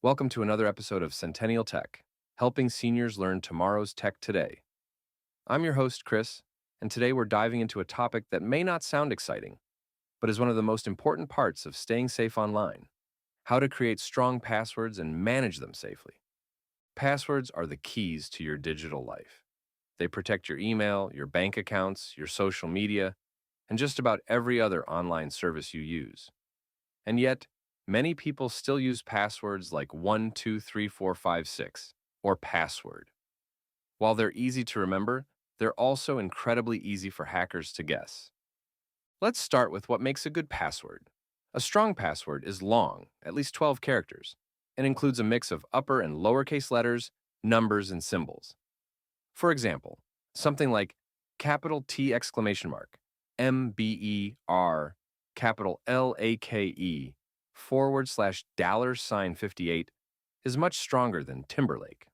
Welcome to another episode of Centennial Tech, helping seniors learn tomorrow's tech today. I'm your host, Chris, and today we're diving into a topic that may not sound exciting, but is one of the most important parts of staying safe online: how to create strong passwords and manage them safely. Passwords are the keys to your digital life. They protect your email, your bank accounts, your social media, and just about every other online service you use. And yet, many people still use passwords like 123456 or password. While they're easy to remember, they're also incredibly easy for hackers to guess. Let's start with what makes a good password. A strong password is long, at least 12 characters, and includes a mix of upper and lowercase letters, numbers, and symbols. For example, something like capital T exclamation mark, MBER, capital LAKE, /$58 is much stronger than Timberlake.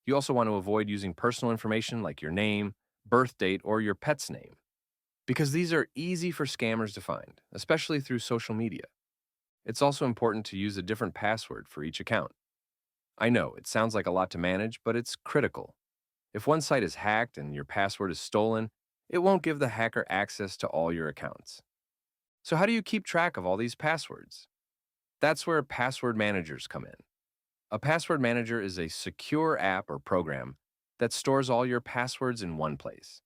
You also want to avoid using personal information like your name, birth date, or your pet's name, because these are easy for scammers to find, especially through social media. It's also important to use a different password for each account. I know, it sounds like a lot to manage, but it's critical. If one site is hacked and your password is stolen, it won't give the hacker access to all your accounts. So how do you keep track of all these passwords? That's where password managers come in. A password manager is a secure app or program that stores all your passwords in one place.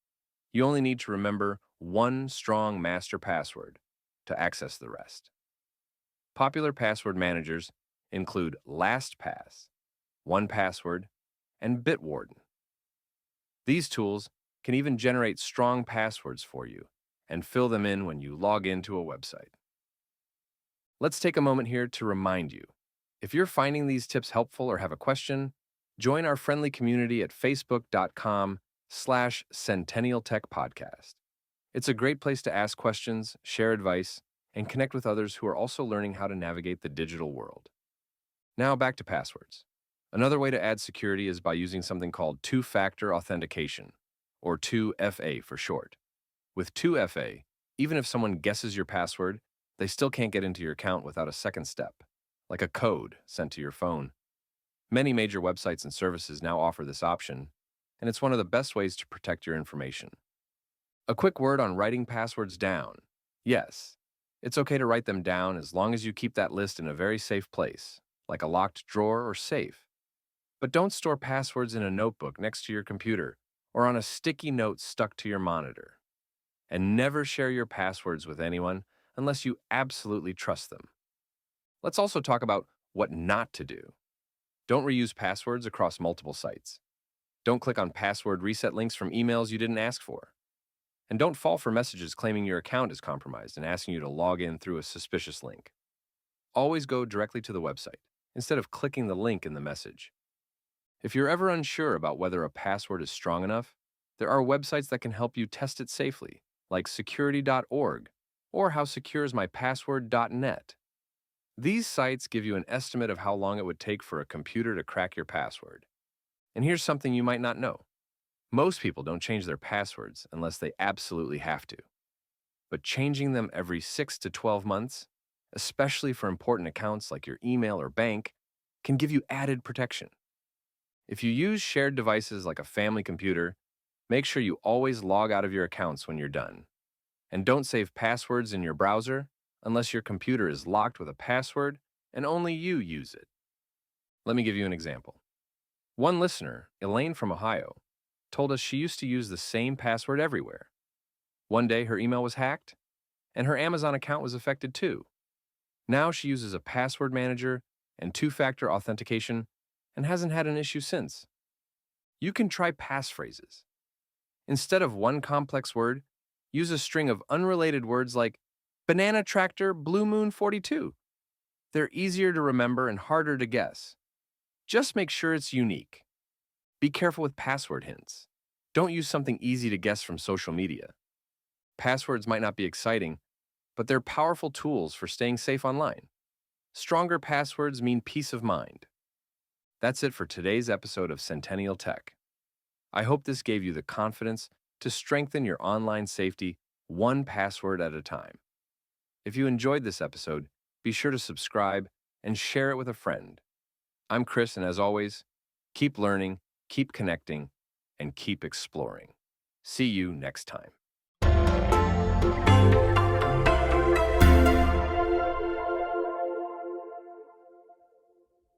You only need to remember one strong master password to access the rest. Popular password managers include LastPass, 1Password, and Bitwarden. These tools can even generate strong passwords for you and fill them in when you log into a website. Let's take a moment here to remind you, if you're finding these tips helpful or have a question, join our friendly community at facebook.com/Centennial Tech Podcast. It's a great place to ask questions, share advice, and connect with others who are also learning how to navigate the digital world. Now back to passwords. Another way to add security is by using something called two-factor authentication, or 2FA for short. With 2FA, even if someone guesses your password, they still can't get into your account without a second step, like a code sent to your phone. Many major websites and services now offer this option, and it's one of the best ways to protect your information. A quick word on writing passwords down. Yes, it's okay to write them down as long as you keep that list in a very safe place, like a locked drawer or safe. But don't store passwords in a notebook next to your computer or on a sticky note stuck to your monitor. And never share your passwords with anyone unless you absolutely trust them. Let's also talk about what not to do. Don't reuse passwords across multiple sites. Don't click on password reset links from emails you didn't ask for. And don't fall for messages claiming your account is compromised and asking you to log in through a suspicious link. Always go directly to the website instead of clicking the link in the message. If you're ever unsure about whether a password is strong enough, there are websites that can help you test it safely, like security.org or howsecureismypassword.net. These sites give you an estimate of how long it would take for a computer to crack your password. And here's something you might not know. Most people don't change their passwords unless they absolutely have to. But changing them every 6 to 12 months, especially for important accounts like your email or bank, can give you added protection. If you use shared devices like a family computer, make sure you always log out of your accounts when you're done. And don't save passwords in your browser unless your computer is locked with a password and only you use it. Let me give you an example. One listener, Elaine from Ohio, told us she used to use the same password everywhere. One day her email was hacked, and her Amazon account was affected too. Now she uses a password manager and two-factor authentication and hasn't had an issue since. You can try passphrases. Instead of one complex word, use a string of unrelated words like banana tractor blue moon 42. They're easier to remember and harder to guess. Just make sure it's unique. Be careful with password hints. Don't use something easy to guess from social media. Passwords might not be exciting, but they're powerful tools for staying safe online. Stronger passwords mean peace of mind. That's it for today's episode of Centennial Tech. I hope this gave you the confidence to strengthen your online safety one password at a time. If you enjoyed this episode, be sure to subscribe and share it with a friend. I'm Chris, and as always, keep learning, keep connecting, and keep exploring. See you next time.